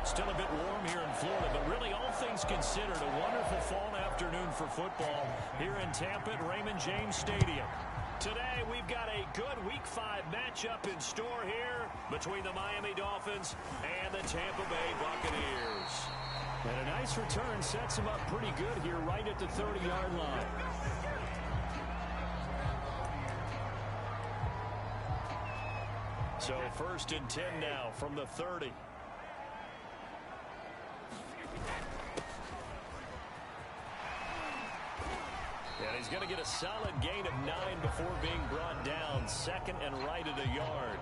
Still a bit warm here in Florida, but really all things considered, a wonderful fall afternoon for football here in Tampa at Raymond James Stadium. Today, we've got a good Week 5 matchup in store here between the Miami Dolphins and the Tampa Bay Buccaneers. And a nice return sets them up pretty good here right at the 30-yard line. So 1st and 10 now from the 30. And he's going to get a solid gain of 9 before being brought down. 2nd and right at a yard.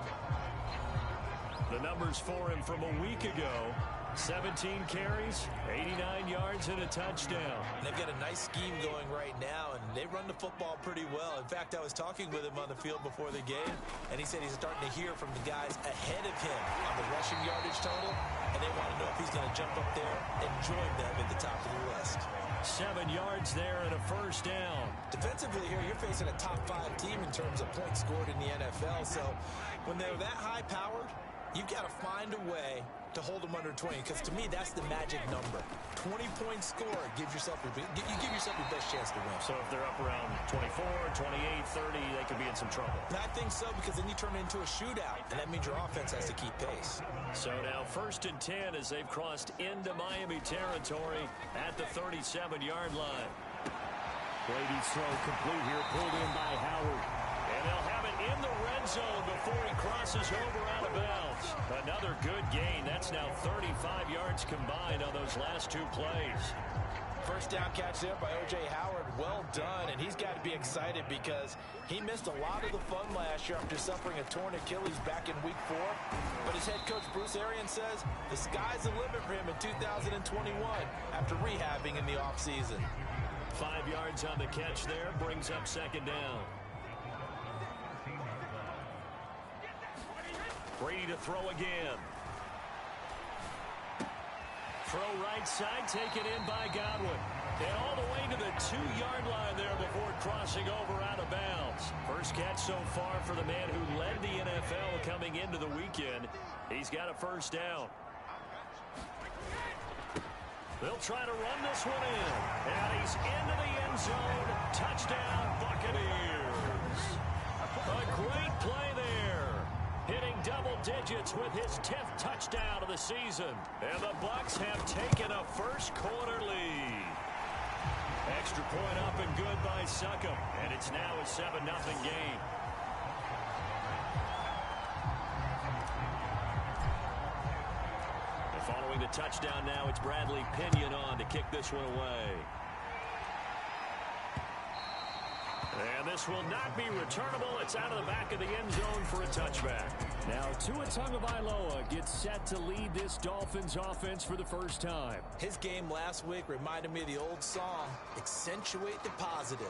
The numbers for him from a week ago. 17 carries, 89 yards, and a touchdown. They've got a nice scheme going right now, and they run the football pretty well. In fact, I was talking with him on the field before the game, and he said he's starting to hear from the guys ahead of him on the rushing yardage total, and they want to know if he's going to jump up there and join them at the top of the list. 7 yards there and a 1st down. Defensively here, you're facing a top 5 team in terms of points scored in the NFL, so when they're that high-powered, you've got to find a way to hold them under 20, because to me, that's the magic number. 20-point score gives yourself you give yourself your best chance to win. So if they're up around 24, 28, 30, they could be in some trouble. And I think so, because then you turn it into a shootout, and that means your offense has to keep pace. So now 1st and 10 as they've crossed into Miami territory at the 37-yard line. Brady's throw complete here, pulled in by Howard. And they'll have it in the red zone before he crosses over out of bounds. Another good gain. That's now 35 yards combined on those last 2 plays. First down catch there by O.J. Howard. Well done, and he's got to be excited because he missed a lot of the fun last year after suffering a torn Achilles back in Week 4. But his head coach, Bruce Arians, says the sky's the limit for him in 2021 after rehabbing in the offseason. 5 yards on the catch there, brings up 2nd down. Brady to throw again. Throw right side, taken in by Godwin. And all the way to the 2-yard line there before crossing over out of bounds. First catch so far for the man who led the NFL coming into the weekend. He's got a 1st down. They'll try to run this one in. And he's into the end zone. Touchdown, Buccaneers. A great play there. Hitting double digits with his 10th touchdown of the season. And the Bucs have taken a first-quarter lead. Extra point up and good by Succop. And it's now a 7-0 game. And following the touchdown now, it's Bradley Pinion on to kick this one away. And this will not be returnable. It's out of the back of the end zone for a touchback. Now Tua Tagovailoa gets set to lead this Dolphins offense for the first time. His game last week reminded me of the old song, accentuate the positive.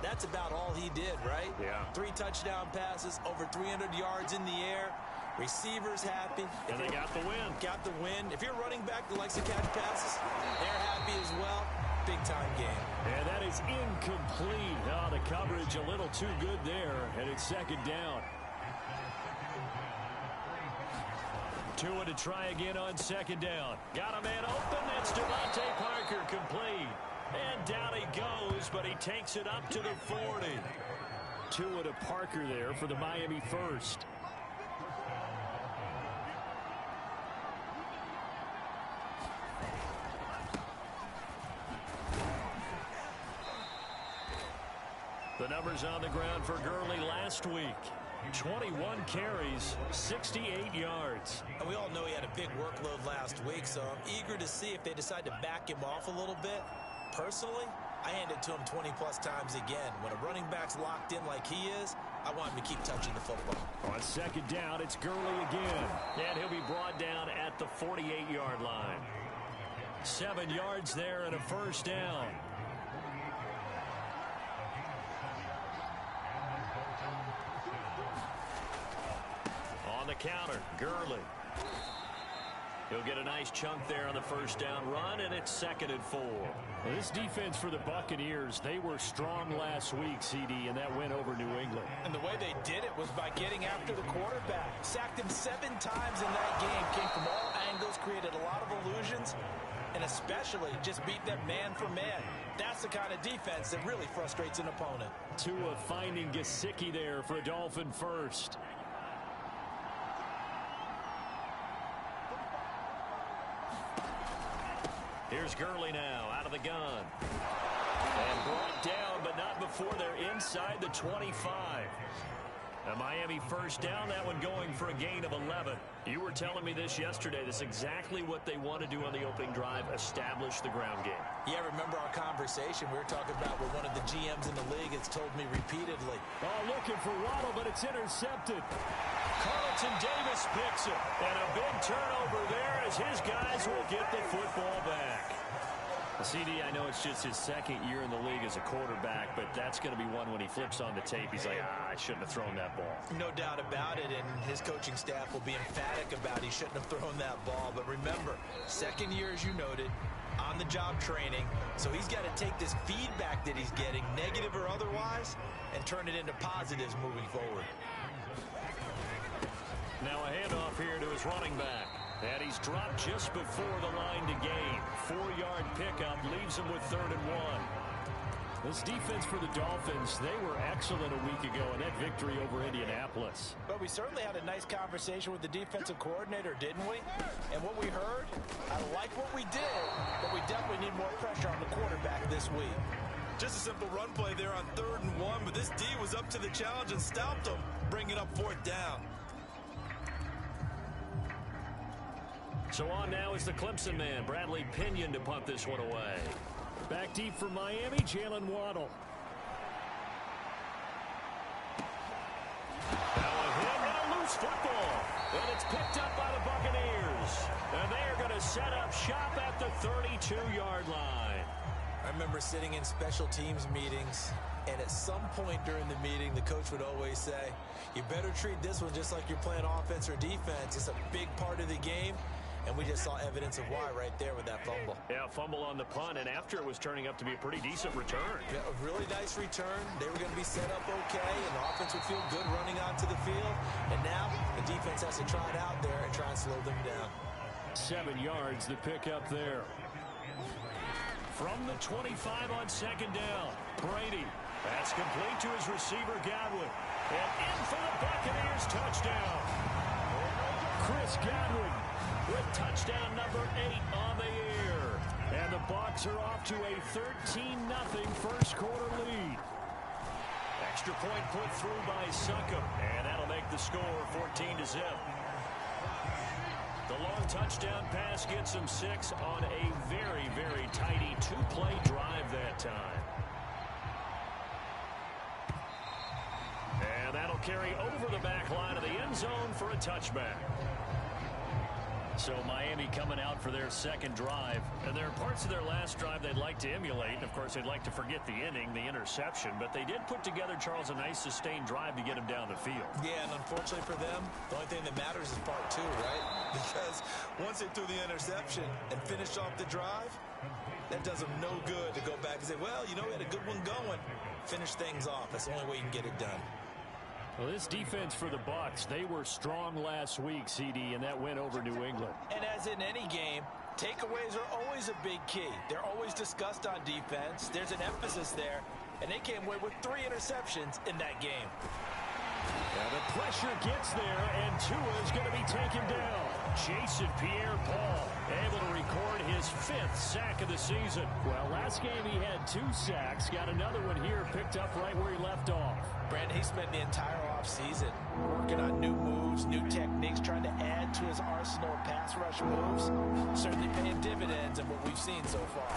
That's about all he did, right? Yeah. 3 touchdown passes, over 300 yards in the air. Receivers happy. And they got the win. Got the win. If you're running back that likes to catch passes, they're happy as well. Big-time game. And that is incomplete. Oh, the coverage a little too good there, and it's 2nd down. Tua to try again on 2nd down. Got a man open. That's Devontae Parker complete. And down he goes, but he takes it up to the 40. Tua to Parker there for the Miami first. The numbers on the ground for Gurley last week. 21 carries, 68 yards. And we all know he had a big workload last week, so I'm eager to see if they decide to back him off a little bit. Personally, I hand it to him 20-plus times again. When a running back's locked in like he is, I want him to keep touching the football. On 2nd down, it's Gurley again. And he'll be brought down at the 48-yard line. 7 yards there and a 1st down. On the counter, Gurley. He'll get a nice chunk there on the 1st down run, and it's 2nd and 4. Well, this defense for the Buccaneers, they were strong last week, CD, in that win over New England. And the way they did it was by getting after the quarterback. Sacked him 7 times in that game. Came from all angles, created a lot of illusions, and especially just beat them man for man. That's the kind of defense that really frustrates an opponent. Tua finding Gesicki there for a Dolphin first. Here's Gurley now out of the gun. And brought down, but not before they're inside the 25. A Miami first down, that one going for a gain of 11. You were telling me this yesterday. This is exactly what they want to do on the opening drive, establish the ground game. Yeah, remember our conversation we were talking about with one of the GMs in the league has told me repeatedly. Oh, looking for Waddle, but it's intercepted. Carlton Davis picks it. And a big turnover there as his guys will get the football back. CD, I know it's just his second year in the league as a quarterback, but that's going to be one when he flips on the tape. He's like, I shouldn't have thrown that ball. No doubt about it, and his coaching staff will be emphatic about he shouldn't have thrown that ball. But remember, second year, as you noted, on-the-job training, so he's got to take this feedback that he's getting, negative or otherwise, and turn it into positives moving forward. Now a handoff here to his running back. And he's dropped just before the line to gain. 4-yard pickup leaves him with 3rd and 1. This defense for the Dolphins, they were excellent a week ago in that victory over Indianapolis. But we certainly had a nice conversation with the defensive coordinator, didn't we? And what we heard, I like what we did, but we definitely need more pressure on the quarterback this week. Just a simple run play there on 3rd and 1, but this D was up to the challenge and stopped him, bringing up 4th down. So on now is the Clemson man, Bradley Pinion, to punt this one away. Back deep for Miami, Jalen Waddle. Now a hit and a loose football. And it's picked up by the Buccaneers. And they are going to set up shop at the 32-yard line. I remember sitting in special teams meetings, and at some point during the meeting, the coach would always say, you better treat this one just like you're playing offense or defense. It's a big part of the game. And we just saw evidence of why right there with that fumble. Yeah, fumble on the punt, and after it was turning up to be a pretty decent return. Yeah, a really nice return. They were going to be set up okay, and the offense would feel good running onto the field. And now the defense has to try it out there and try and slow them down. 7 yards, the pickup there. From the 25 on 2nd down, Brady. That's complete to his receiver, Godwin. And in for the Buccaneers touchdown. Chris Godwin with touchdown number 8 on the year. And the Bucs are off to a 13-0 first quarter lead. Extra point put through by Succop, and that'll make the score 14-0. The long touchdown pass gets him 6 on a very, very tidy 2-play drive that time. And that'll carry over the back line of the end zone for a touchback. So Miami coming out for their second drive. And there are parts of their last drive they'd like to emulate. And, of course, they'd like to forget the inning, the interception. But they did put together, Charles, a nice sustained drive to get him down the field. Yeah, and unfortunately for them, the only thing that matters is part 2, right? Because once they threw the interception and finished off the drive, that does them no good to go back and say, well, you know, we had a good one going. Finish things off. That's the only way you can get it done. Well, this defense for the Bucs, they were strong last week, CD, and that went over New England. And as in any game, takeaways are always a big key. They're always discussed on defense. There's an emphasis there, and they came away with 3 interceptions in that game. And the pressure gets there, and Tua is going to be taken down. Jason Pierre-Paul able to record his 5th sack of the season. Well, last game he had 2 sacks. Got another one here picked up right where he left off. Brandon, he spent the entire offseason working on new moves, new techniques, trying to add to his arsenal of pass rush moves. Certainly paying dividends in what we've seen so far.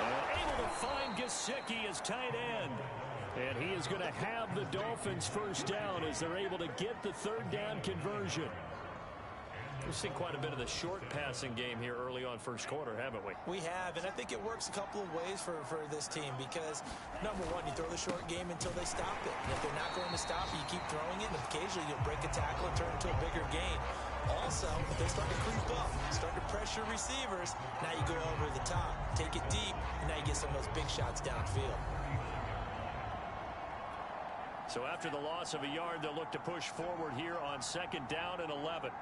And able to find Gesicki as tight end. And he is going to have the Dolphins first down as they're able to get the 3rd down conversion. We've seen quite a bit of the short passing game here early on first quarter, haven't we? We have, and I think it works a couple of ways for this team because, number one, you throw the short game until they stop it. And if they're not going to stop it, you keep throwing it, and occasionally you'll break a tackle and turn it into a bigger gain. Also, if they start to creep up, start to pressure receivers, now you go over the top, take it deep, and now you get some of those big shots downfield. So after the loss of a yard, they'll look to push forward here on 2nd down and 11.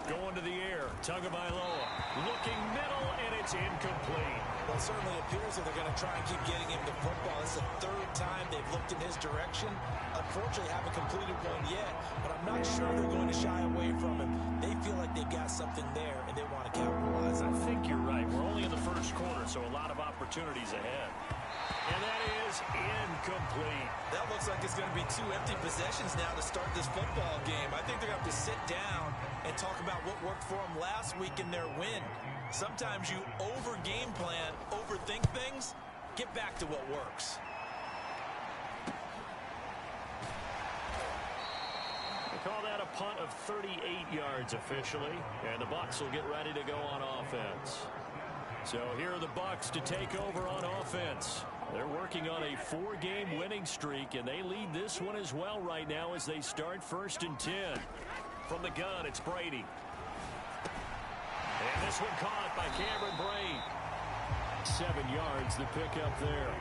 Going to the air. Tagovailoa looking middle, and it's incomplete. Well, it certainly appears that they're going to try and keep getting him the football. It's the third time they've looked in his direction. Unfortunately, haven't completed one yet, but I'm not sure they're going to shy away from him. They feel like they've got something there, and they want to capitalize. I think you're right. We're only in the first quarter, so a lot of opportunities ahead. And that is incomplete. That looks like it's going to be 2 empty possessions now to start this football game. I think they're going to have to sit down and talk about what worked for them last week in their win. Sometimes you over-game plan, overthink things. Get back to what works. They call that a punt of 38 yards officially, and the Bucs will get ready to go on offense. So here are the Bucs to take over on offense. They're working on a 4-game winning streak, and they lead this one as well right now as they start 1st and 10. From the gun, it's Brady. And this one caught by Cameron Brate. 7 yards, the pickup there.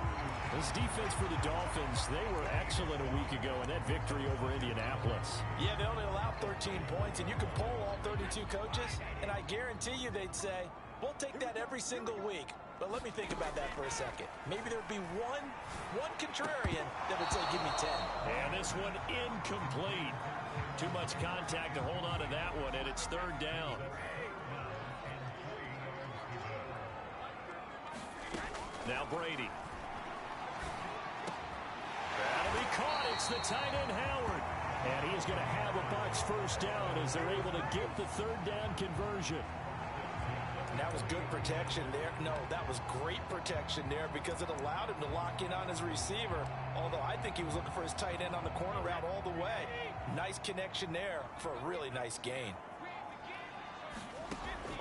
This defense for the Dolphins, they were excellent a week ago in that victory over Indianapolis. Yeah, they only allowed 13 points, and you can poll all 32 coaches, and I guarantee you they'd say, we'll take that every single week. But let me think about that for a second. Maybe there'd be one contrarian that would say, give me 10. And this one incomplete. Too much contact to hold on to that one, and it's 3rd down. Now Brady. That'll be caught. It's the tight end, Howard. And he is going to have a Bucs 1st down as they're able to get the 3rd down conversion. That was good protection there. No, that was great protection there because it allowed him to lock in on his receiver. Although I think he was looking for his tight end on the corner route all the way. Nice connection there for a really nice gain.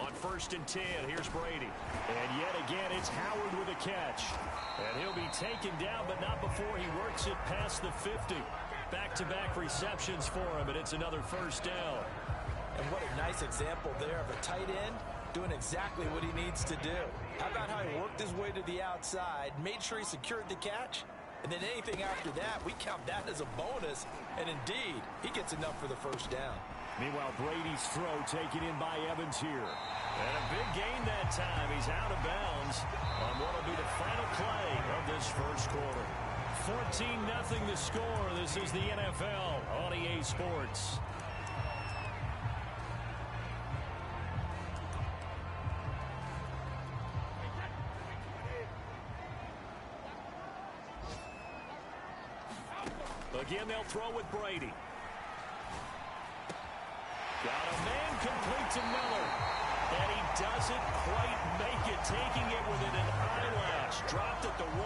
On 1st and 10, here's Brady. And yet again, it's Howard with a catch. And he'll be taken down, but not before he works it past the 50. Back-to-back receptions for him, and it's another 1st down. And what a nice example there of a tight end doing exactly what he needs to do. How about how he worked his way to the outside, made sure he secured the catch, and then anything after that, we count that as a bonus. And indeed, he gets enough for the 1st down. Meanwhile, Brady's throw taken in by Evans here. And a big gain that time. He's out of bounds on what will be the final play of this 1st quarter. 14-0 the score. This is the NFL on EA Sports. Again, they'll throw with Brady. Got a man complete to Miller. And he doesn't quite make it, taking it within an eyelash. Dropped at the 1.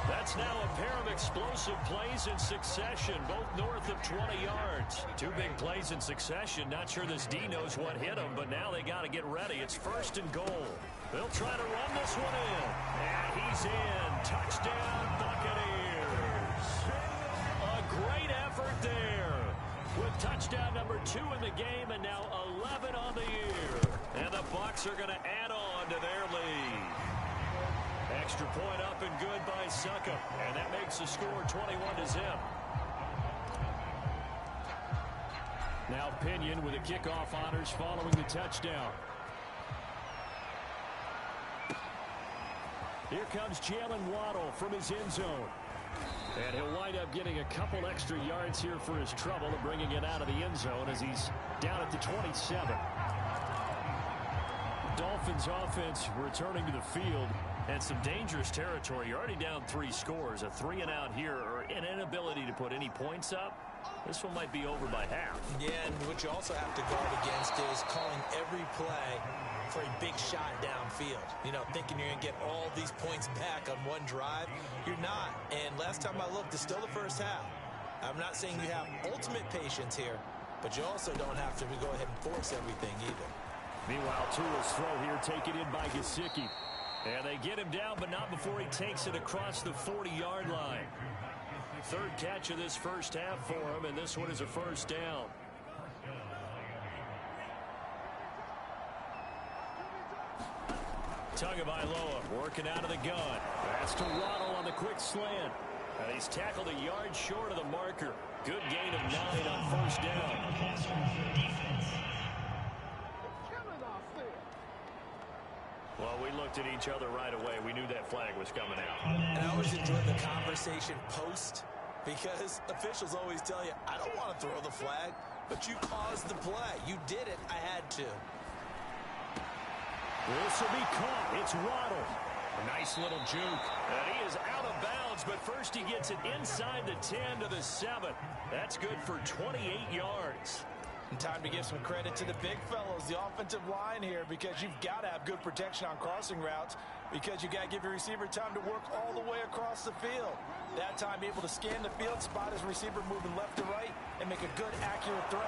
That's now a pair of explosive plays in succession, both north of 20 yards. 2 big plays in succession. Not sure this D knows what hit him, but now they got to get ready. It's 1st and goal. They'll try to run this one in. And he's in. Touchdown, Buccaneers. A great effort there. With touchdown number 2 in the game and now 11 on the year. And the Bucs are going to add on to their lead. Extra point up and good by Suckup. And that makes the score 21-0. Now Pinion with the kickoff honors following the touchdown. Here comes Jalen Waddle from his end zone. And he'll wind up getting a couple extra yards here for his trouble and bringing it out of the end zone as he's down at the 27. Dolphins offense returning to the field and some dangerous territory. You're already down 3 scores. A 3-and-out here or an inability to put any points up. This one might be over by half. Yeah, and what you also have to guard against is calling every play for a big shot downfield. You know, thinking you're going to get all these points back on one drive. You're not. And last time I looked, it's still the first half. I'm not saying you have ultimate patience here, but you also don't have to go ahead and force everything either. Meanwhile, Tua's throw here taken in by Gesicki. And they get him down, but not before he takes it across the 40-yard line. 3rd catch of this first half for him, and this one is a 1st down. Tagovailoa working out of the gun. That's to Waddle on the quick slant. And he's tackled a yard short of the marker. Good gain of 9 on 1st down. we looked at each other right away. We knew that flag was coming out. And I always enjoy the conversation post, because officials always tell you, I don't want to throw the flag, but you caused the play. You did it. I had to. This will be caught. It's Waddle. A nice little juke. And he is out of bounds, but first he gets it inside the 10 to the 7. That's good for 28 yards. And time to give some credit to the big fellows, the offensive line here, because you've got to have good protection on crossing routes, because you got to give your receiver time to work all the way across the field. That time able to scan the field, spot his receiver moving left to right, and make a good, accurate throw.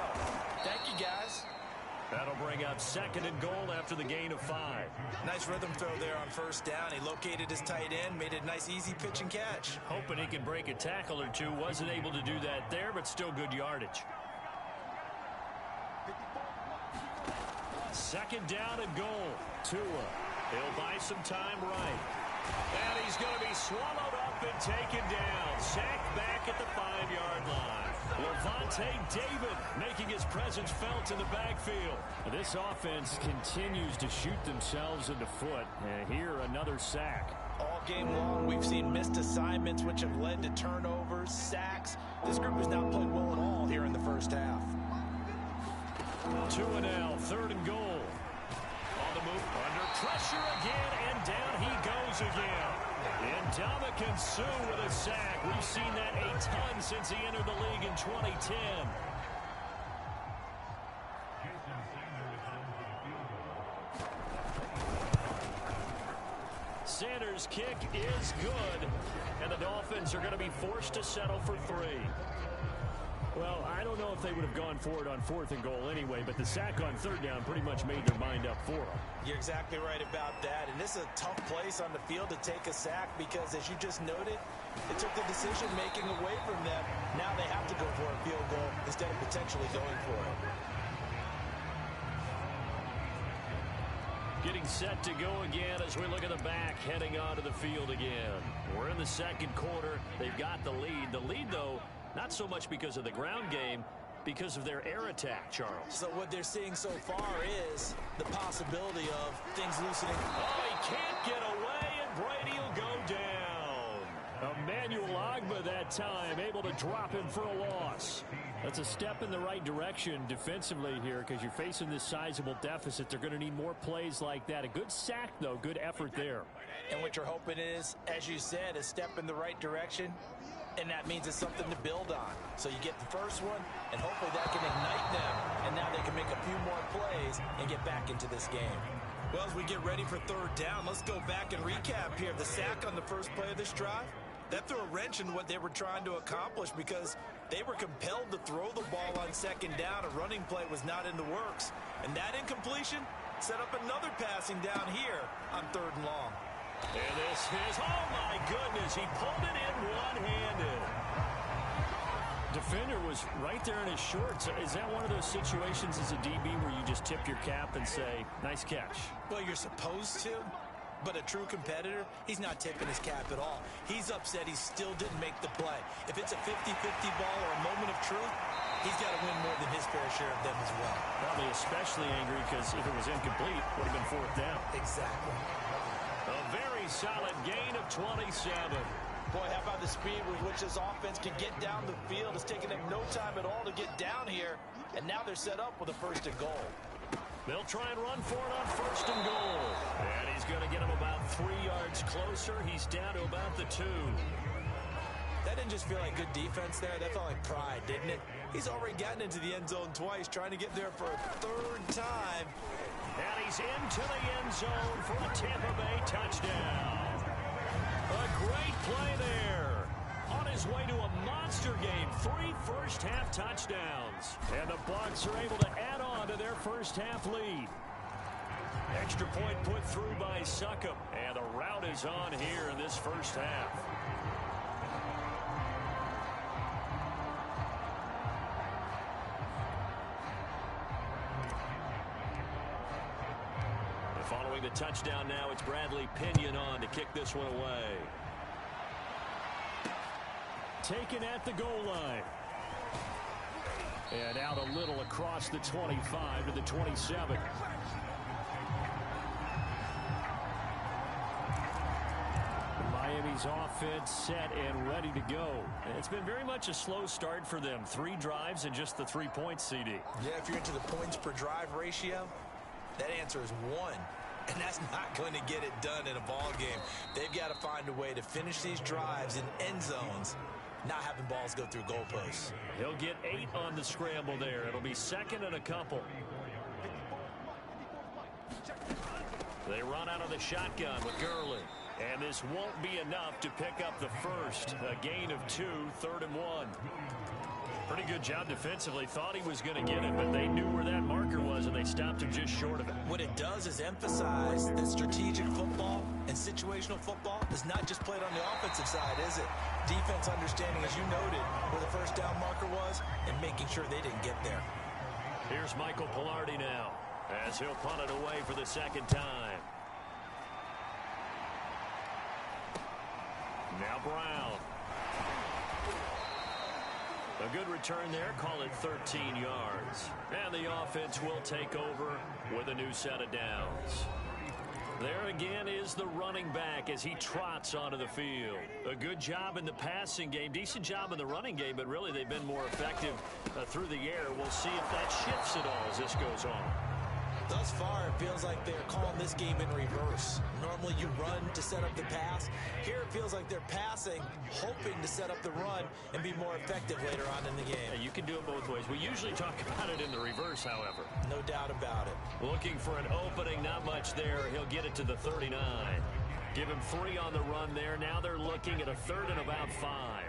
Thank you, guys. That'll bring up 2nd and goal after the gain of 5. Nice rhythm throw there on first down. He located his tight end, made a nice, easy pitch and catch. Hoping he can break a tackle or two. Wasn't able to do that there, but still good yardage. 2nd down and goal. Tua. He'll buy some time right. And he's going to be swallowed up and taken down. Sacked back at the 5-yard line. Levante David making his presence felt in the backfield. This offense continues to shoot themselves in the foot. And here, another sack. All game long, we've seen missed assignments, which have led to turnovers, sacks. This group has not played well at all here in the first half. 2 and now, 3rd and goal. On the move, under pressure again, and down he goes again. And Ndamukong Suh with a sack. We've seen that a ton since he entered the league in 2010. Sanders' kick is good, and the Dolphins are going to be forced to settle for 3. Well, I don't know if they would have gone for it on 4th and goal anyway, but the sack on 3rd down pretty much made their mind up for them. You're exactly right about that, and this is a tough place on the field to take a sack because, as you just noted, it took the decision-making away from them. Now they have to go for a field goal instead of potentially going for it. Getting set to go again as we look at the back, heading onto the field again. We're in the 2nd quarter. They've got the lead. The lead, though, not so much because of the ground game, because of their air attack, Charles. So what they're seeing so far is the possibility of things loosening. Oh, he can't get away, and Brady will go down. Emmanuel Ogbah that time, able to drop him for a loss. That's a step in the right direction defensively here, because you're facing this sizable deficit. They're going to need more plays like that. A good sack, though. Good effort there. And what you're hoping is, as you said, a step in the right direction. And that means it's something to build on. So you get the first one, and hopefully that can ignite them. And now they can make a few more plays and get back into this game. Well, as we get ready for 3rd down, let's go back and recap here. The sack on the first play of this drive, that threw a wrench in what they were trying to accomplish because they were compelled to throw the ball on 2nd down. A running play was not in the works. And that incompletion set up another passing down here on 3rd and long. And this is, oh my goodness, he pulled it in one-handed. Defender was right there in his shorts. Is that one of those situations as a DB where you just tip your cap and say, nice catch? Well, you're supposed to, but a true competitor, he's not tipping his cap at all. He's upset he still didn't make the play. If it's a 50-50 ball or a moment of truth, he's got to win more than his fair share of them as well. Probably especially angry because if it was incomplete, it would have been 4th down. Exactly. A very solid gain of 27. Boy, how about the speed with which this offense can get down the field? It's taken them no time at all to get down here. And now they're set up with a 1st and goal. They'll try and run for it on 1st and goal. And he's going to get him about 3 yards closer. He's down to about the 2. That didn't just feel like good defense there. That felt like pride, didn't it? He's already gotten into the end zone twice, trying to get there for a 3rd time. And he's into the end zone for a Tampa Bay touchdown. A great play there. On his way to a monster game. 3 first-half touchdowns. And the Bucs are able to add on to their first-half lead. Extra point put through by Succop. And the route is on here in this first half. Following the touchdown now, it's Bradley Pinion on to kick this one away. Taken at the goal line. And out a little across the 25 to the 27. Miami's offense set and ready to go. It's been very much a slow start for them. 3 drives and just the 3 points, CD. Yeah, if you're into the points per drive ratio, that answer is 1. And that's not going to get it done in a ball game. They've got to find a way to finish these drives in end zones, not having balls go through goalposts. He'll get 8 on the scramble there. It'll be 2nd and a couple. They run out of the shotgun with Gurley. And this won't be enough to pick up the first. A gain of 2, 3rd and 1. Pretty good job defensively. Thought he was going to get it, but they knew where that marker was, and they stopped him just short of it. What it does is emphasize that strategic football and situational football is not just played on the offensive side, is it? Defense understanding, as you noted, where the first down marker was and making sure they didn't get there. Here's Michael Pilardi now as he'll punt it away for the 2nd time. Now Brown. A good return there. Call it 13 yards. And the offense will take over with a new set of downs. There again is the running back as he trots onto the field. A good job in the passing game. Decent job in the running game, but really they've been more effective through the air. We'll see if that shifts at all as this goes on. Thus far, it feels like they're calling this game in reverse. Normally you run to set up the pass. Here it feels like they're passing, hoping to set up the run and be more effective later on in the game. Yeah, you can do it both ways. We usually talk about it in the reverse, however. No doubt about it. Looking for an opening, not much there. He'll get it to the 39. Give him 3 on the run there. Now they're looking at a 3rd and about 5.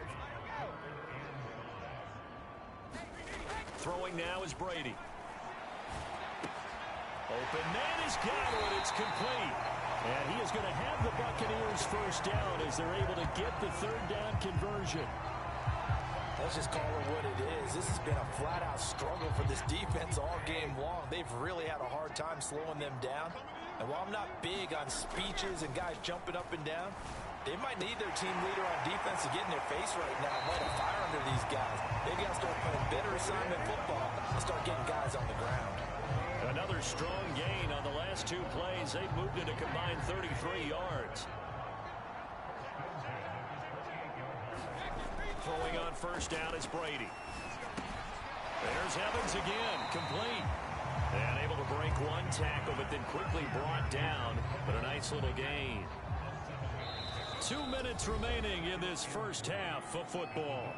Throwing now is Brady. Open man is got it. It's complete. And he is going to have the Buccaneers first down as they're able to get the 3rd down conversion. Let's just call it what it is. This has been a flat-out struggle for this defense all game long. They've really had a hard time slowing them down. And while I'm not big on speeches and guys jumping up and down, they might need their team leader on defense to get in their face right now and light a fire under these guys. They've got to start playing better assignment football and start getting guys on the ground. Another strong gain on the last 2 plays. They've moved it a combined 33 yards. Throwing on first down is Brady. There's Evans again, complete. And able to break 1 tackle, but then quickly brought down. But a nice little gain. 2 minutes remaining in this first half of football.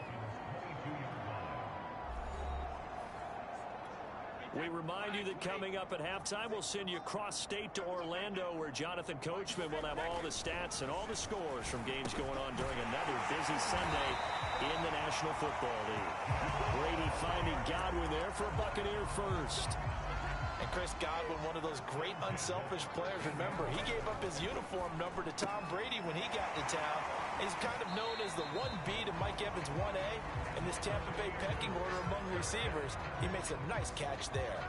We remind you that coming up at halftime, we'll send you cross-state to Orlando, where Jonathan Coachman will have all the stats and all the scores from games going on during another busy Sunday in the National Football League. Brady finding Godwin there for a Buccaneer first. And Chris Godwin, one of those great unselfish players. Remember, he gave up his uniform number to Tom Brady when he got to town. He's kind of known as the 1B to Mike Evans 1A in this Tampa Bay pecking order among receivers. He makes a nice catch there.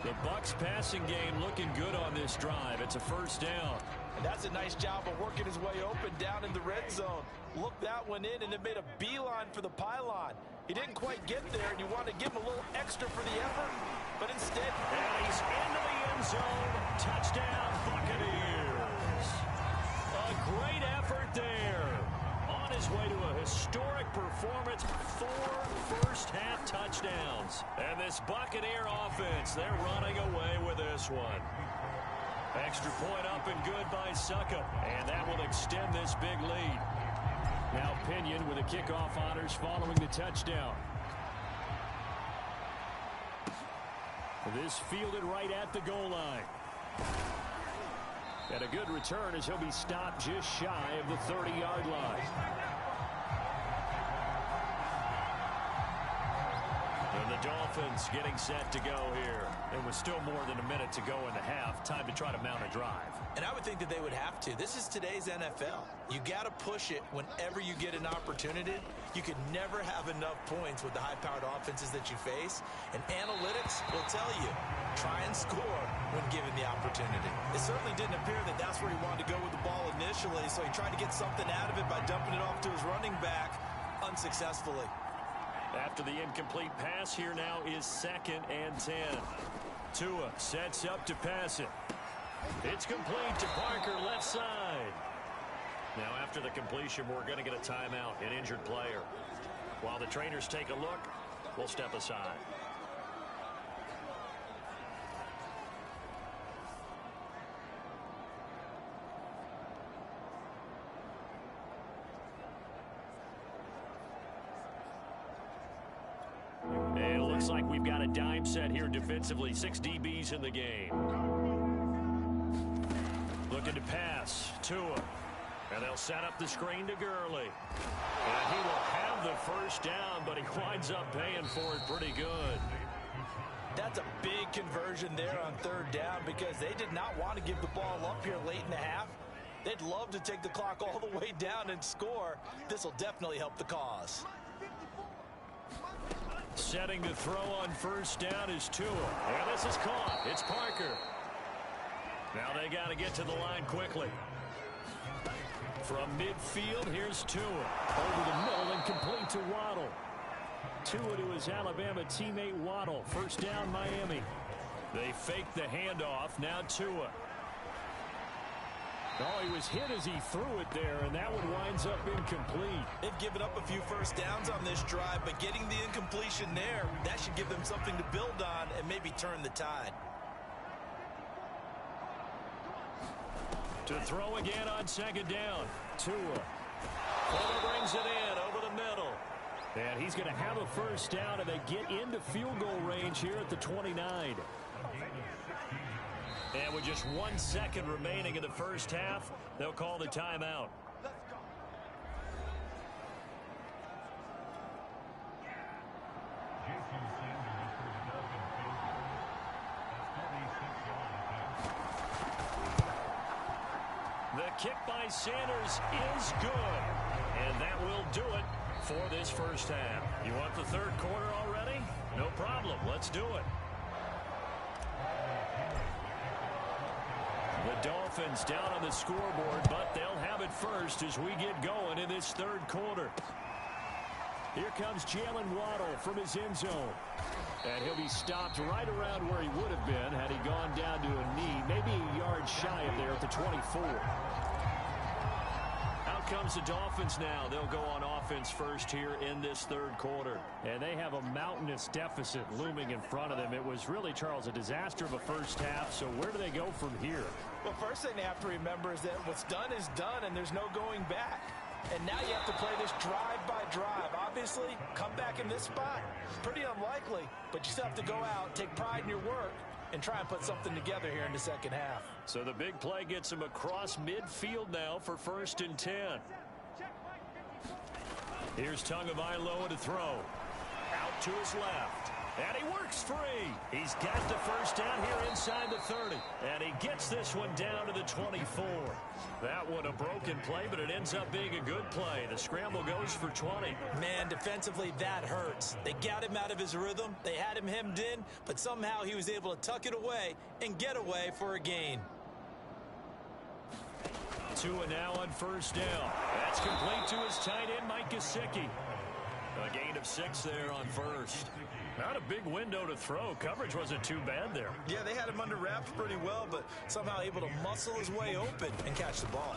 The Bucs passing game looking good on this drive. It's a first down. And that's a nice job of working his way open down in the red zone. Looked that one in and it made a beeline for the pylon. He didn't quite get there, and you want to give him a little extra for the effort, but instead... And he's into the end zone. Touchdown, Buccaneers. A great effort there. On his way to a historic performance, 4 first-half touchdowns. And this Buccaneer offense, they're running away with this one. Extra point up and good by Suckup, and that will extend this big lead. Now Pinion with the kickoff honors following the touchdown. This fielded right at the goal line. And a good return as he'll be stopped just shy of the 30-yard line. And the Dolphins getting set to go here. And with still more than a minute to go in the half, time to try to mount a drive. And I would think that they would have to. This is today's NFL. You got to push it whenever you get an opportunity. You can never have enough points with the high-powered offenses that you face. And analytics will tell you, try and score when given the opportunity. It certainly didn't appear that that's where he wanted to go with the ball initially, so he tried to get something out of it by dumping it off to his running back unsuccessfully. After the incomplete pass, here now is 2nd and 10. Tua sets up to pass it. It's complete to Parker, left side. Now, after the completion, we're going to get a timeout, an injured player. While the trainers take a look, we'll step aside. And it looks like we've got a dime set here defensively. 6 DBs in the game. Looking to pass. Tua. And they'll set up the screen to Gurley. And he will have the first down, but he winds up paying for it pretty good. That's a big conversion there on 3rd down because they did not want to give the ball up here late in the half. They'd love to take the clock all the way down and score. This will definitely help the cause. Setting the throw on 1st down is Tua. And this is caught. It's Parker. Now they got to get to the line quickly. From midfield, here's Tua. Over the middle and complete to Waddle. Tua to his Alabama teammate Waddle. 1st down, Miami. They fake the handoff. Now Tua. Oh, he was hit as he threw it there, and that one winds up incomplete. They've given up a few 1st downs on this drive, but getting the incompletion there, that should give them something to build on and maybe turn the tide. To throw again on 2nd down. Tua. Fuller brings it in over the middle. And he's going to have a 1st down, and they get into field goal range here at the 29. And with just 1 second remaining in the 1st half, they'll call the timeout. The kick by Sanders is good. And that will do it for this 1st half. You want the 3rd quarter already? No problem. Let's do it. The Dolphins down on the scoreboard, but they'll have it first as we get going in this 3rd quarter. Here comes Jalen Waddle from his end zone. And he'll be stopped right around where he would have been had he gone down to a knee, maybe a yard shy of there at the 24. Out comes the Dolphins now. They'll go on offense first here in this 3rd quarter. And they have a mountainous deficit looming in front of them. It was really, Charles, a disaster of a 1st half. So where do they go from here? Well, first thing they have to remember is that what's done is done, and there's no going back. And now you have to play this drive by drive. Obviously, come back in this spot, pretty unlikely, but you still have to go out, take pride in your work, and try and put something together here in the 2nd half. So the big play gets him across midfield now for 1st and 10. Here's Tagovailoa to throw. Out to his left. And he works free. He's got the 1st down here inside the 30. And he gets this one down to the 24. That one a broken play, but it ends up being a good play. The scramble goes for 20. Man, defensively, that hurts. They got him out of his rhythm. They had him hemmed in, but somehow he was able to tuck it away and get away for a gain. Tua now on 1st down. That's complete to his tight end, Mike Gesicki. A gain of 6 there on 1st. Not a big window to throw. Coverage wasn't too bad there. Yeah, they had him under wraps pretty well, but somehow able to muscle his way open and catch the ball.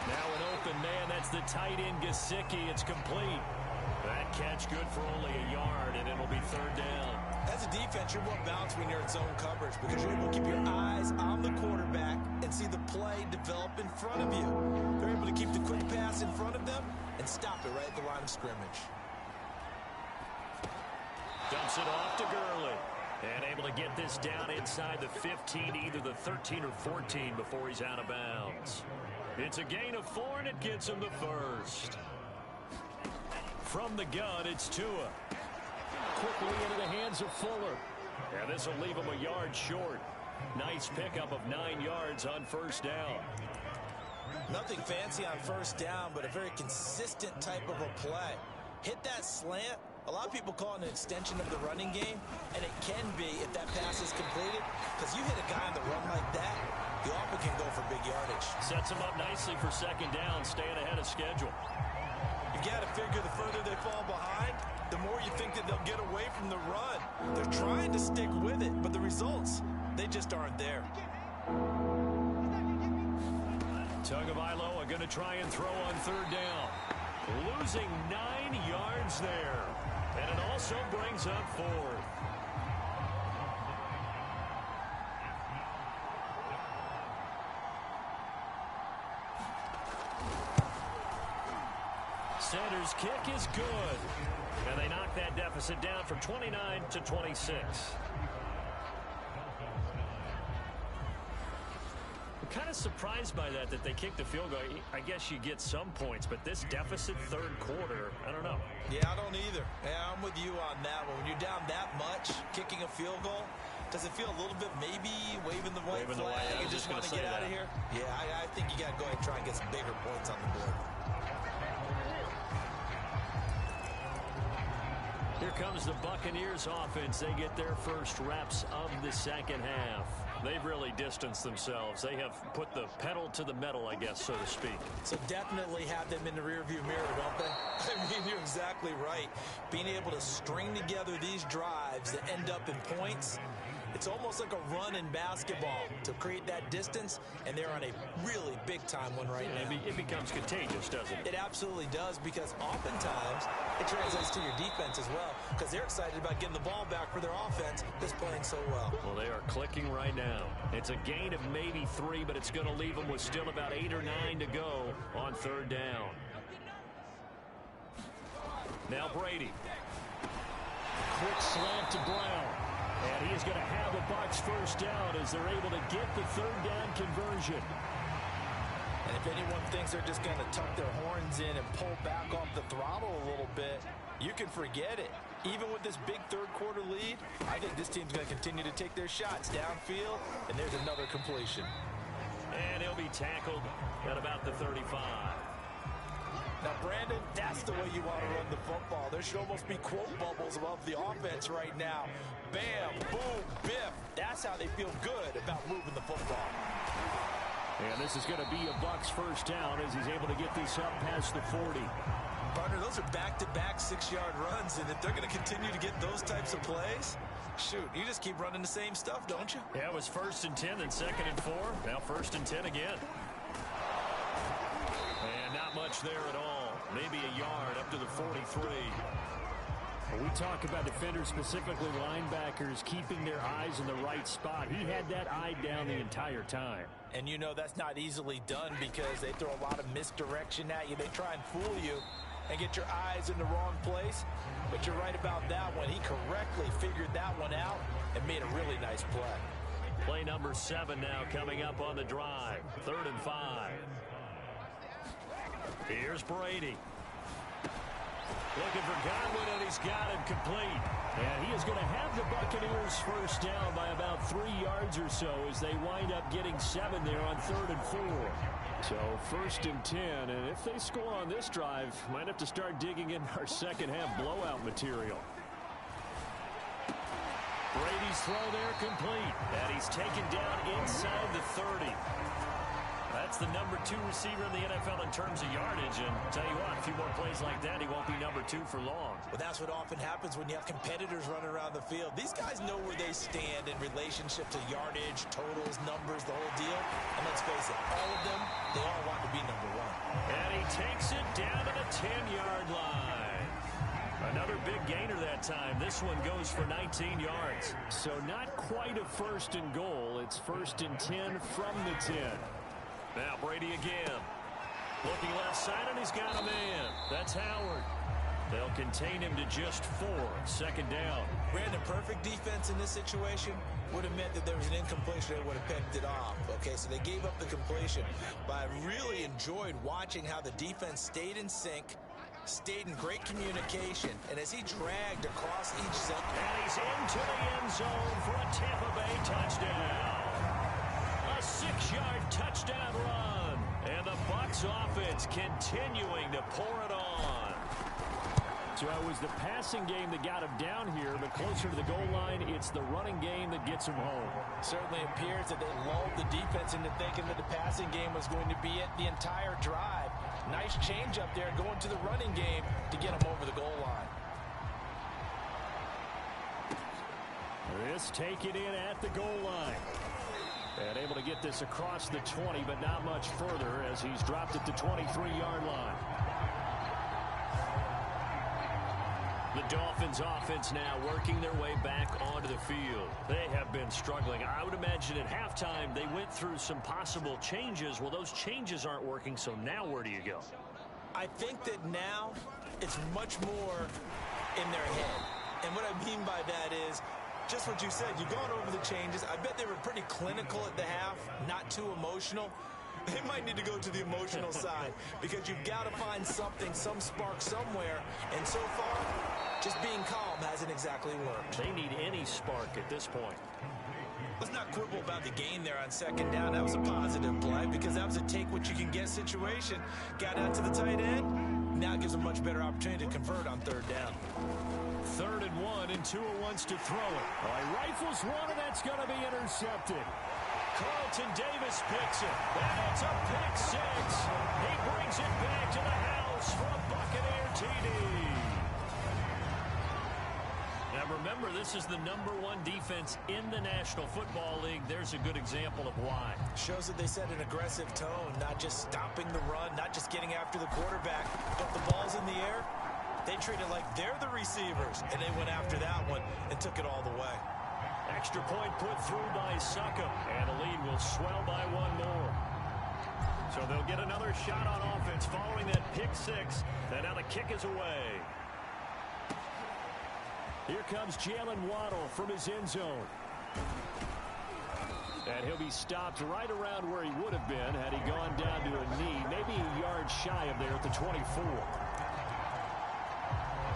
Now an open man. That's the tight end, Gesicki. It's complete. That catch good for only a yard, and it'll be 3rd down. As a defense, you're more balanced when you're in zone coverage because you're able to keep your eyes on the quarterback and see the play develop in front of you. They're able to keep the quick pass in front of them and stop it right at the line of scrimmage. Dumps it off to Gurley. And able to get this down inside the 15, either the 13 or 14 before he's out of bounds. It's a gain of 4, and it gets him the 1st. From the gun, it's Tua. Quickly into the hands of Fuller. And this will leave him a yard short. Nice pickup of 9 yards on 1st down. Nothing fancy on 1st down, but a very consistent type of a play. Hit that slant. A lot of people call it an extension of the running game, and it can be if that pass is completed, because you hit a guy on the run like that, the offense can go for big yardage. Sets him up nicely for 2nd down, staying ahead of schedule. You got to figure the further they fall behind, the more you think that they'll get away from the run. They're trying to stick with it, but the results, they just aren't there. Tagovailoa going to try and throw on third down. Losing 9 yards there. And it also brings up fourth. Sanders' kick is good. And they knock that deficit down from 29 to 26. I'm kind of surprised by that they kicked the field goal. I guess you get some points, but this deficit third quarter, I don't know. Yeah, I don't either. Yeah, I'm with you on that one. When you're down that much, kicking a field goal, does it feel a little bit maybe waving the white flag and just want to get out of here? Yeah, I think you got to go ahead and try and get some bigger points on the board. Here comes the Buccaneers offense. They get their first reps of the second half. They've really distanced themselves. They have put the pedal to the metal, I guess, so to speak. So definitely have them in the rearview mirror, don't they? I mean, you're exactly right. Being able to string together these drives that end up in points, it's almost like a run in basketball to create that distance, and they're on a really big-time one right now. It becomes contagious, doesn't it? It absolutely does, because oftentimes it translates to your defense as well, because they're excited about getting the ball back for their offense that's playing so well. Well, they are clicking right now. It's a gain of maybe 3, but it's going to leave them with still about 8 or 9 to go on third down. Now Brady. Quick slant to Brown. And he is going to have a Bucs first down as they're able to get the third down conversion. And if anyone thinks they're just going to tuck their horns in and pull back off the throttle a little bit, you can forget it. Even with this big third quarter lead, I think this team's going to continue to take their shots downfield, and there's another completion. And he'll be tackled at about the 35. Now, Brandon, that's the way you want to run the football. There should almost be quote bubbles above the offense right now. Bam, boom, biff. That's how they feel good about moving the football. And this is going to be a Bucs first down as he's able to get this up past the 40. Partner, those are back-to-back 6-yard runs, and if they're going to continue to get those types of plays, shoot, you just keep running the same stuff, don't you? Yeah, it was 1st and 10, then 2nd and 4. Now 1st and 10 again. And not much there at all. Maybe a yard up to the 43. When we talk about defenders, specifically linebackers, keeping their eyes in the right spot. He had that eye down the entire time. And you know that's not easily done because they throw a lot of misdirection at you. They try and fool you and get your eyes in the wrong place. But you're right about that one. He correctly figured that one out and made a really nice play. Play number 7 now coming up on the drive. 3rd and 5. Here's Brady. Looking for Godwin, and he's got him complete. And he is going to have the Buccaneers first down by about 3 yards or so as they wind up getting 7 there on 3rd and 4. So 1st and 10, and if they score on this drive, might have to start digging in our second half blowout material. Brady's throw there complete, and he's taken down inside the 30. That's the number 2 receiver in the NFL in terms of yardage. And tell you what, a few more plays like that, he won't be number 2 for long. Well, that's what often happens when you have competitors running around the field. These guys know where they stand in relationship to yardage, totals, numbers, the whole deal. And let's face it, all of them, they all want to be number 1. And he takes it down to the 10-yard line. Another big gainer that time. This one goes for 19 yards. So not quite a 1st and goal. It's 1st and 10 from the 10. Now Brady again. Looking left side, and he's got a man. That's Howard. They'll contain him to just 4. 2nd down. Brandon, perfect defense in this situation would have meant that there was an incompletion. They would have picked it off. Okay, so they gave up the completion. But I really enjoyed watching how the defense stayed in sync, stayed in great communication, and as he dragged across each set. And he's into the end zone for a Tampa Bay touchdown. A 6-yard touchdown run. And the Bucs offense continuing to pour it on. So it was the passing game that got him down here, but closer to the goal line, it's the running game that gets him home. Certainly appears that they lulled the defense into thinking that the passing game was going to be it the entire drive. Nice change up there going to the running game to get him over the goal line. This taken in at the goal line. And able to get this across the 20, but not much further as he's dropped at the 23-yard line. The Dolphins offense now working their way back onto the field. They have been struggling. I would imagine at halftime they went through some possible changes. Well, those changes aren't working, so now where do you go? I think that now it's much more in their head. And what I mean by that is just what you said. You've gone over the changes. I bet they were pretty clinical at the half, not too emotional. They might need to go to the emotional side because you've got to find something, some spark somewhere. And so far, just being calm hasn't exactly worked. They need any spark at this point. Let's not quibble about the gain there on second down. That was a positive play because that was a take-what-you-can-get situation. Got out to the tight end. Now it gives a much better opportunity to convert on third down. 3rd and 1, and Tua wants to throw it. He rifles one, and that's going to be intercepted. Carlton Davis picks it, and it's a pick six. He brings it back to the house for a Buccaneer TD. Now remember, this is the #1 defense in the National Football League. There's a good example of why. Shows that they set an aggressive tone, not just stopping the run, not just getting after the quarterback, but the ball's in the air. They treat it like they're the receivers, and they went after that one and took it all the way. Extra point put through by Succop, and the lead will swell by one more. So they'll get another shot on offense following that pick six, and now the kick is away. Here comes Jalen Waddle from his end zone. And he'll be stopped right around where he would have been had he gone down to a knee, maybe a yard shy of there at the 24.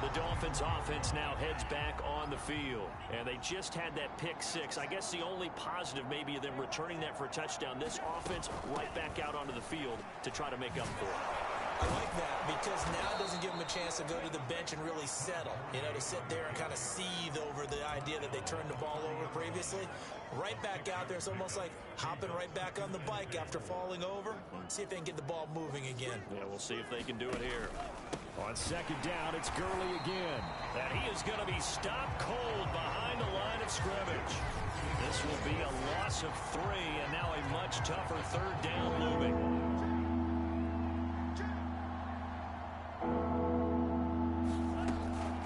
The Dolphins offense now heads back on the field, and they just had that pick six. I guess the only positive maybe of them returning that for a touchdown. This offense right back out onto the field to try to make up for it. I like that because now it doesn't give them a chance to go to the bench and really settle, to sit there and kind of seethe over the idea that they turned the ball over previously. Right back out there, it's almost like hopping right back on the bike after falling over. See if they can get the ball moving again. Yeah, we'll see if they can do it here. On second down, it's Gurley again. And he is going to be stopped cold behind the line of scrimmage. This will be a loss of 3, and now a much tougher third down looming.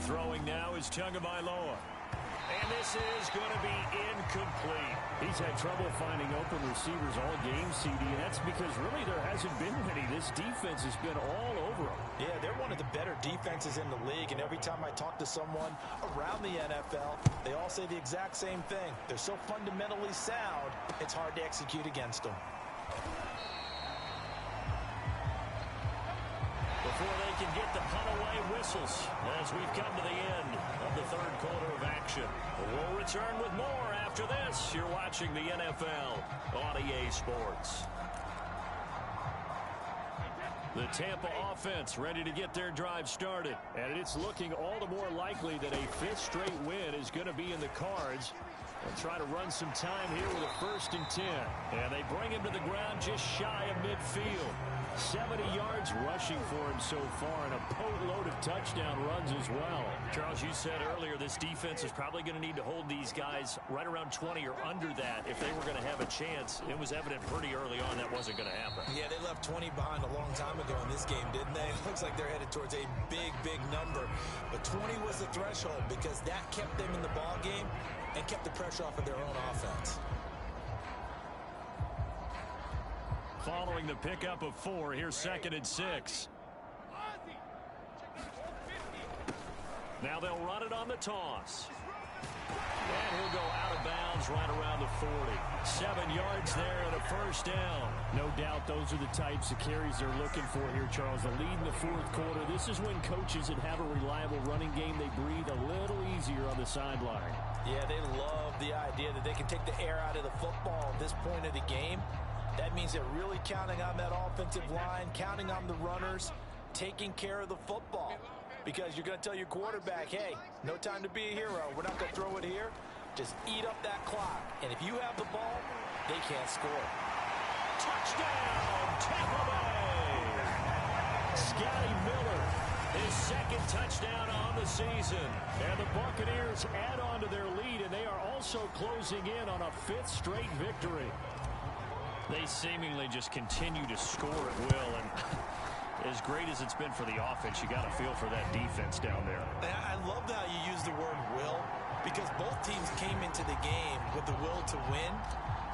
Throwing now is Tagovailoa. And this is going to be incomplete. He's had trouble finding open receivers all game, CD, and that's because really there hasn't been many. This defense has been all over them. Yeah, they're one of the better defenses in the league, and every time I talk to someone around the NFL, they all say the exact same thing. They're so fundamentally sound, it's hard to execute against them. Before they can get the punt-away whistles as we've come to the end of the third quarter of action. We'll return with more after this. You're watching the NFL on EA Sports. The Tampa offense ready to get their drive started. And it's looking all the more likely that a 5th straight win is going to be in the cards. They'll try to run some time here with a 1st and 10. And they bring him to the ground just shy of midfield. 70 yards rushing for him so far, and a boatload of touchdown runs as well. Charles, you said earlier this defense is probably going to need to hold these guys right around 20 or under that if they were going to have a chance. It was evident pretty early on that wasn't going to happen. Yeah, they left 20 behind a long time ago in this game, didn't they? It looks like they're headed towards a big, big number. But 20 was the threshold because that kept them in the ball game and kept the pressure off of their own offense. Following the pickup of 4, here's 2nd and 6. Now they'll run it on the toss. And he'll go out of bounds right around the 40. 7 yards there and a 1st down. No doubt those are the types of carries they're looking for here, Charles. The lead in the 4th quarter. This is when coaches that have a reliable running game, they breathe a little easier on the sideline. Yeah, they love the idea that they can take the air out of the football at this point of the game. That means they're really counting on that offensive line, counting on the runners, taking care of the football. Because you're going to tell your quarterback, hey, no time to be a hero. We're not going to throw it here. Just eat up that clock. And if you have the ball, they can't score. Touchdown, Tampa Bay! Scotty Miller, his 2nd touchdown on the season. And the Buccaneers add on to their lead, and they are also closing in on a 5th straight victory. They seemingly just continue to score at will, and as great as it's been for the offense, you got to feel for that defense down there. I love how you use the word will, because both teams came into the game with the will to win,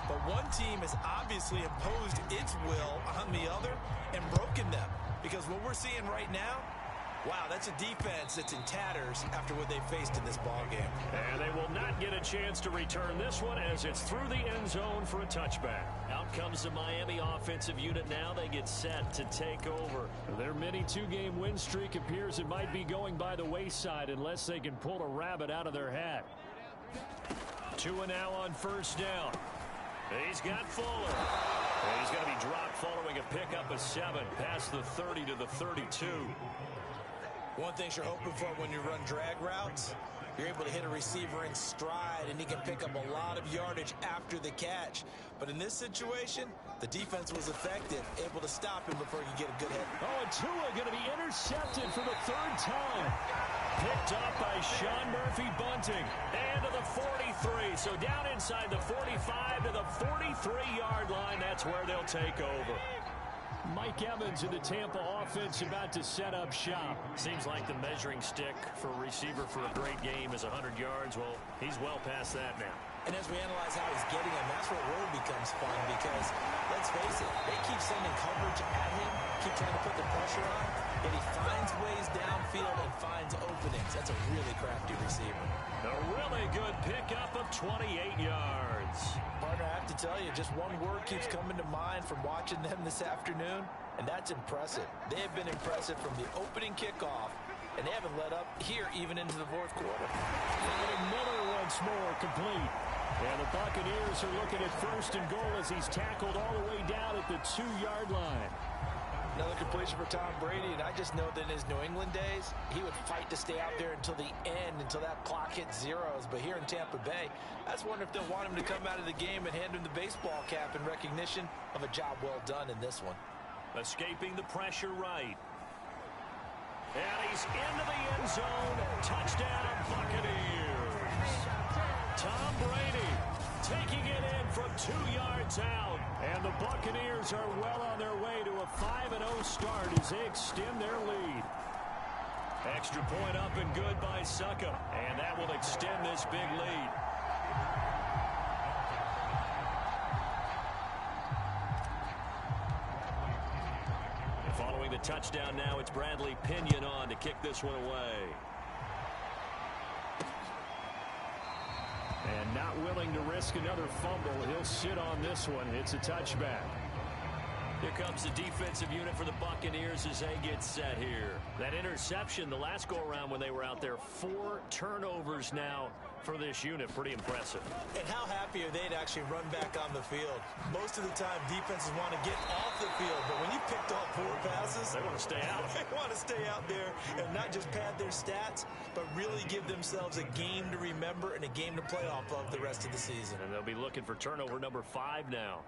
but one team has obviously imposed its will on the other and broken them, because what we're seeing right now, wow, that's a defense that's in tatters after what they faced in this ball game. And they will not get a chance to return this one as it's through the end zone for a touchback. Out comes the Miami offensive unit now. They get set to take over. Their mini two-game win streak appears it might be going by the wayside unless they can pull a rabbit out of their hat. Tua now on first down. He's got Fuller. And he's going to be dropped following a pickup of 7 past the 30 to the 32. One thing you're hoping for when you run drag routes, you're able to hit a receiver in stride, and he can pick up a lot of yardage after the catch. But in this situation, the defense was effective, able to stop him before he could get a good hit. Oh, and Tua going to be intercepted for the 3rd time. Picked up by Sean Murphy-Bunting. And to the 43. So down inside the 45 to the 43-yard line. That's where they'll take over. Mike Evans in the Tampa offense about to set up shop. Seems like the measuring stick for a receiver for a great game is 100 yards. Well, he's well past that now. And as we analyze how he's getting them, that's where it really becomes fun because, let's face it, they keep sending coverage at him, keep trying to put the pressure on, and he finds ways downfield and finds openings. That's a really crafty receiver. A really good pickup of 28 yards. Partner, I have to tell you, just one word keeps coming to mind from watching them this afternoon, and that's impressive. They have been impressive from the opening kickoff, and they haven't let up here even into the 4th quarter. And another once more complete. And the Buccaneers are looking at 1st and goal as he's tackled all the way down at the 2-yard line. Another completion for Tom Brady, and I just know that in his New England days, he would fight to stay out there until the end, until that clock hit zeros. But here in Tampa Bay, I just wonder if they'll want him to come out of the game and hand him the baseball cap in recognition of a job well done in this one. Escaping the pressure right. And he's into the end zone. Touchdown, Buccaneers. Tom Brady taking it in from 2 yards out. And the Buccaneers are well on their way to a 5-0 start as they extend their lead. Extra point up and good by Succa. And that will extend this big lead. Following the touchdown now, it's Bradley Pinion on to kick this one away. And not willing to risk another fumble. He'll sit on this one. It's a touchback. Here comes the defensive unit for the Buccaneers as they get set here. That interception the last go-around when they were out there. 4 turnovers now for this unit. Pretty impressive. And how happy are they to actually run back on the field? Most of the time, defenses want to get off the field. But when you picked off 4 passes, they want to stay out. They want to stay out there and not just pad their stats, but really give themselves a game to remember and a game to play off of the rest of the season. And they'll be looking for turnover number 5 now.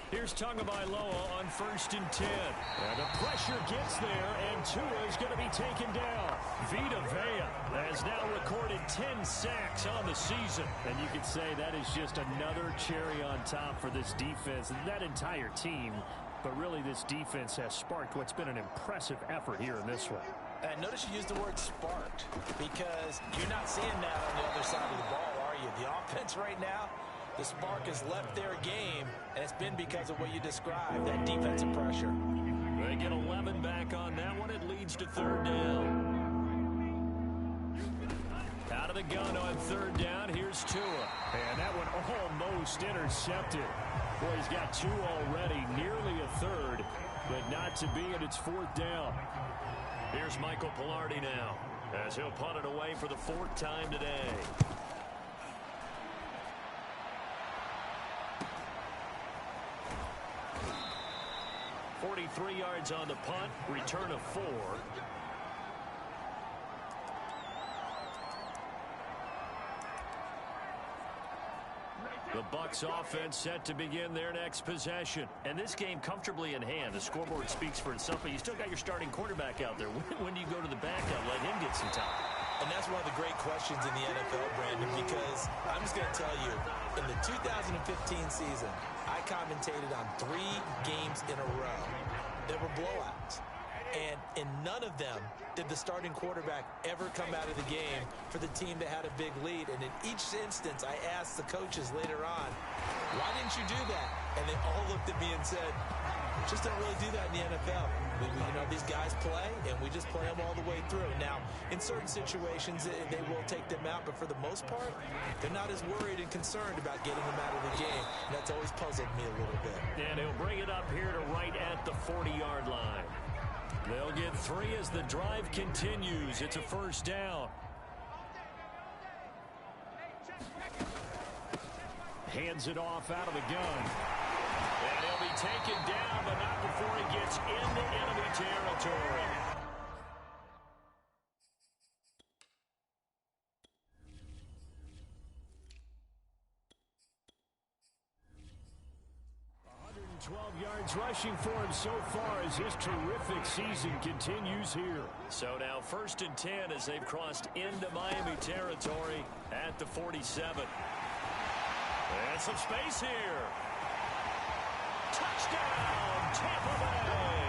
Here's Tagovailoa on 1st and 10. And the pressure gets there, and Tua is going to be taken down. Vita Vea has now recorded 10 sacks on the season. And you could say that is just another cherry on top for this defense and that entire team. But really, this defense has sparked what's been an impressive effort here in this one. And notice you used the word sparked because you're not seeing that on the other side of the ball, are you? The offense right now, the spark has left their game, and it's been because of what you described, that defensive pressure. They get 11 back on that one. It leads to 3rd down. Out of the gun on 3rd down. Here's Tua. And that one almost intercepted. Boy, he's got 2 already, nearly a 3rd, but not to be, and it's 4th down. Here's Michael Pilardi now, as he'll punt it away for the 4th time today. 43 yards on the punt, return of 4. The Bucs offense set to begin their next possession. And this game comfortably in hand. The scoreboard speaks for itself, but you still got your starting quarterback out there. When do you go to the backup? Let him get some time. And that's one of the great questions in the NFL, Brandon, because I'm just going to tell you, in the 2015 season, I commentated on 3 games in a row. There were blowouts. And in none of them did the starting quarterback ever come out of the game for the team that had a big lead. And in each instance, I asked the coaches later on, why didn't you do that? And they all looked at me and said, just don't really do that in the NFL. These guys play, and we just play them all the way through. Now, in certain situations, they will take them out, but for the most part, they're not as worried and concerned about getting them out of the game. And that's always puzzled me a little bit. And he'll bring it up here to right at the 40-yard line. They'll get 3 as the drive continues. It's a first down. Hands it off out of the gun. And he'll be taken down, but not before he gets into enemy territory. Yards rushing for him so far as his terrific season continues here. So now 1st and 10 as they've crossed into Miami territory at the 47. And some space here. Touchdown, Tampa Bay.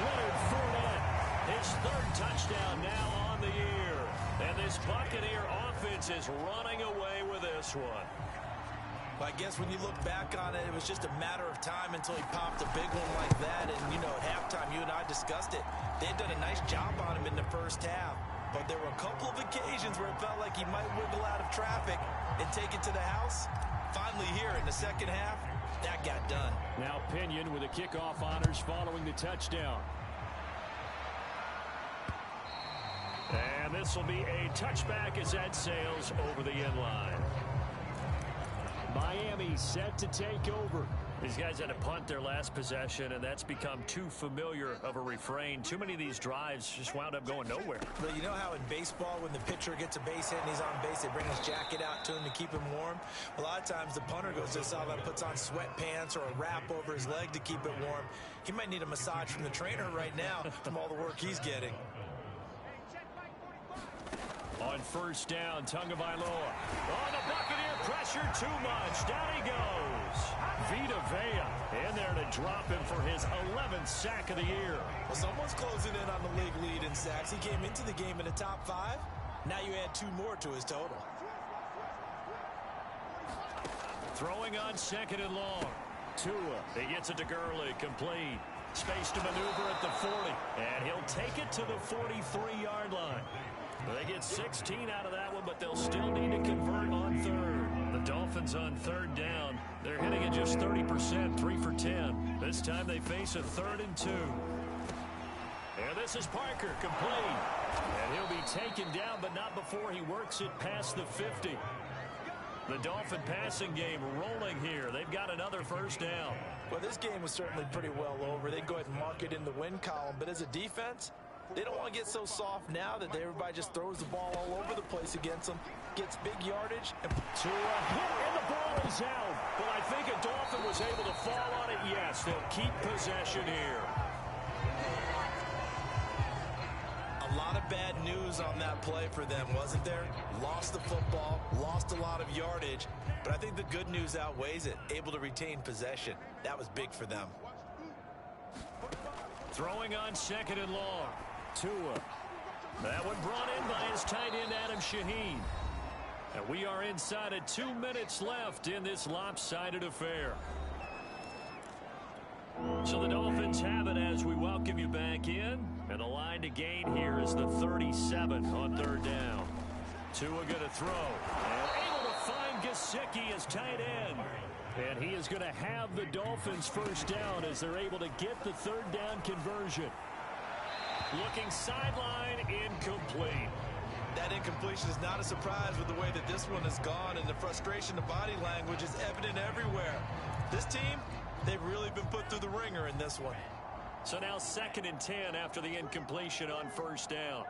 Leonard Fournette, his 3rd touchdown now on the year. And this Buccaneer offense is running away with this one. Well, I guess when you look back on it, it was just a matter of time until he popped a big one like that. And, at halftime, you and I discussed it. They had done a nice job on him in the first half. But there were a couple of occasions where it felt like he might wiggle out of traffic and take it to the house. Finally here in the second half, that got done. Now Pinion with the kickoff honors following the touchdown. And this will be a touchback as that sails over the end line. Miami set to take over. These guys had to punt their last possession, and that's become too familiar of a refrain. Too many of these drives just wound up going nowhere. But you know how in baseball, when the pitcher gets a base hit and he's on base, they bring his jacket out to him to keep him warm? A lot of times the punter goes to the sideline, puts on sweatpants or a wrap over his leg to keep it warm. He might need a massage from the trainer right now from all the work he's getting. On first down, Tagovailoa. Oh, the Buccaneer pressure too much. Down he goes. Vita Vea in there to drop him for his 11th sack of the year. Well, someone's closing in on the league lead in sacks. He came into the game in the top 5. Now you add 2 more to his total. Throwing on 2nd and long. Tua, he gets it to Gurley, complete. Space to maneuver at the 40, and he'll take it to the 43-yard line. They get 16 out of that one, but they'll still need to convert on 3rd. The Dolphins on 3rd down. They're hitting at just 30%, 3 for 10. This time they face a 3rd and 2. And this is Parker, complete. And he'll be taken down, but not before he works it past the 50. The Dolphin passing game rolling here. They've got another first down. Well, this game was certainly pretty well over. They'd go ahead and mark it in the win column. But as a defense, they don't want to get so soft now that everybody just throws the ball all over the place against them, gets big yardage. And the ball is out. But I think a Dolphin was able to fall on it. Yes, they'll keep possession here. A lot of bad news on that play for them, wasn't there? Lost the football, lost a lot of yardage, but I think the good news outweighs it. Able to retain possession. That was big for them. Throwing on 2nd and long. Tua. That one brought in by his tight end, Adam Shaheen. And we are inside of 2 minutes left in this lopsided affair. So the Dolphins have it as we welcome you back in. And the line to gain here is the 37 on 3rd down. Tua going to throw. And able to find Gesicki as tight end. And he is going to have the Dolphins first down as they're able to get the 3rd down conversion. Looking sideline, incomplete. That incompletion is not a surprise with the way that this one has gone, and the frustration of body language is evident everywhere. This team, they've really been put through the ringer in this one. So now 2nd and 10 after the incompletion on first down.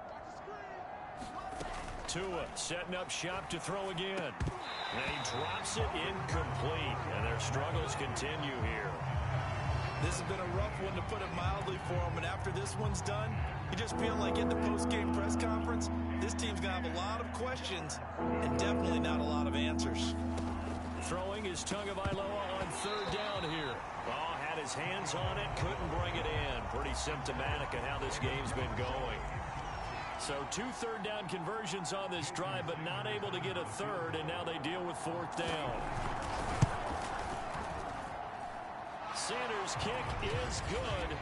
Tua setting up shop to throw again. And he drops it incomplete. And their struggles continue here. This has been a rough one, to put it mildly, for him. And after this one's done, you just feel like in the post-game press conference, this team's going to have a lot of questions and definitely not a lot of answers. Throwing is Tagovailoa on third down here. Oh, had his hands on it, couldn't bring it in. Pretty symptomatic of how this game's been going. So 2 third-down conversions on this drive, but not able to get a third, and now they deal with 4th down. Sanders' kick is good,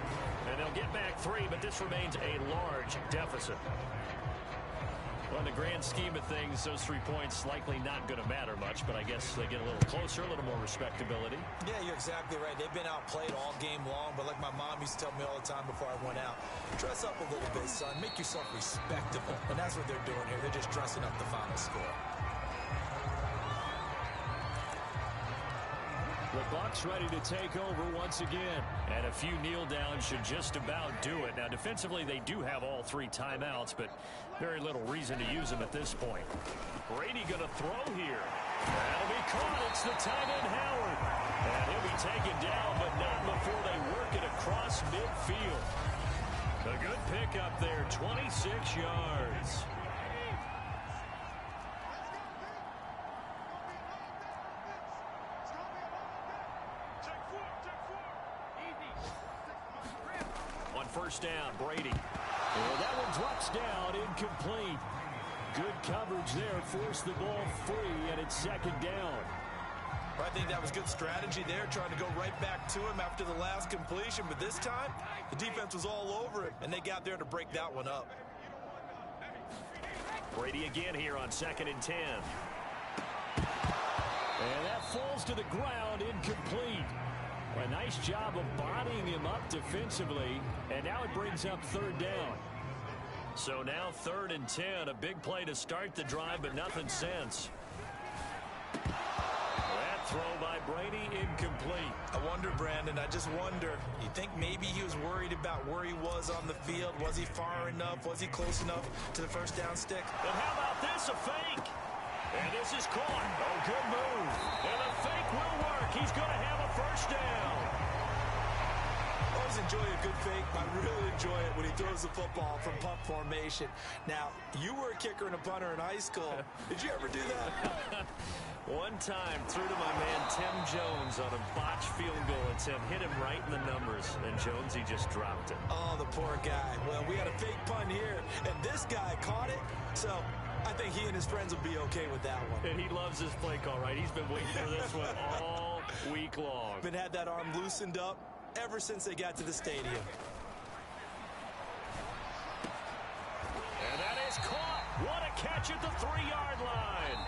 and they'll get back 3, but this remains a large deficit. Well, in the grand scheme of things, those 3 points likely not going to matter much, but I guess they get a little closer, a little more respectability. Yeah, you're exactly right. They've been outplayed all game long, but like my mom used to tell me all the time before I went out, dress up a little bit, son. Make yourself respectable. And that's what they're doing here. They're just dressing up the final score. The Bucs ready to take over once again. And a few kneel downs should just about do it. Now, defensively, they do have all 3 timeouts, but very little reason to use them at this point. Brady going to throw here. That'll be caught. It's the tight end, Howard. And he'll be taken down, but not before they work it across midfield. A good pickup there, 26 yards. First down, Brady. Well, that one drops down, incomplete. Good coverage there, forced the ball free, and it's 2nd down. I think that was good strategy there, trying to go right back to him after the last completion. But this time, the defense was all over it, and they got there to break that one up. Brady again here on 2nd and 10. And that falls to the ground, incomplete. A nice job of bodying him up defensively, and now it brings up 3rd down. So now 3rd and 10, a big play to start the drive, but nothing since. That throw by Brady, incomplete. I wonder, Brandon, I just wonder, you think maybe he was worried about where he was on the field? Was he far enough? Was he close enough to the first down stick? And how about this, a fake? And this is caught. Oh, good move. And the fake will work. He's going to have a first down. I always enjoy a good fake. I really enjoy it when he throws the football from punt formation. Now, you were a kicker and a punter in high school. Did you ever do that? One time, threw to my man Tim Jones on a botched field goal attempt. Hit him right in the numbers. And Jones, he just dropped it. Oh, the poor guy. Well, we had a fake punt here, and this guy caught it. So I think he and his friends will be okay with that one. And he loves this play call, right? He's been waiting for this one all week long. Been had that arm loosened up ever since they got to the stadium. And that is caught. What a catch at the 3-yard line.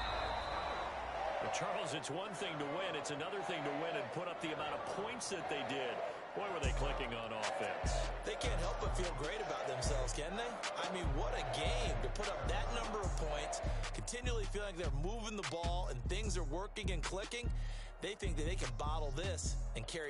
But Charles, it's one thing to win. It's another thing to win and put up the amount of points that they did. Boy, were they clicking on offense. They can't help but feel great about themselves, can they? I mean, what a game to put up that number of points, continually feeling like they're moving the ball and things are working and clicking. They think that they can bottle this and carry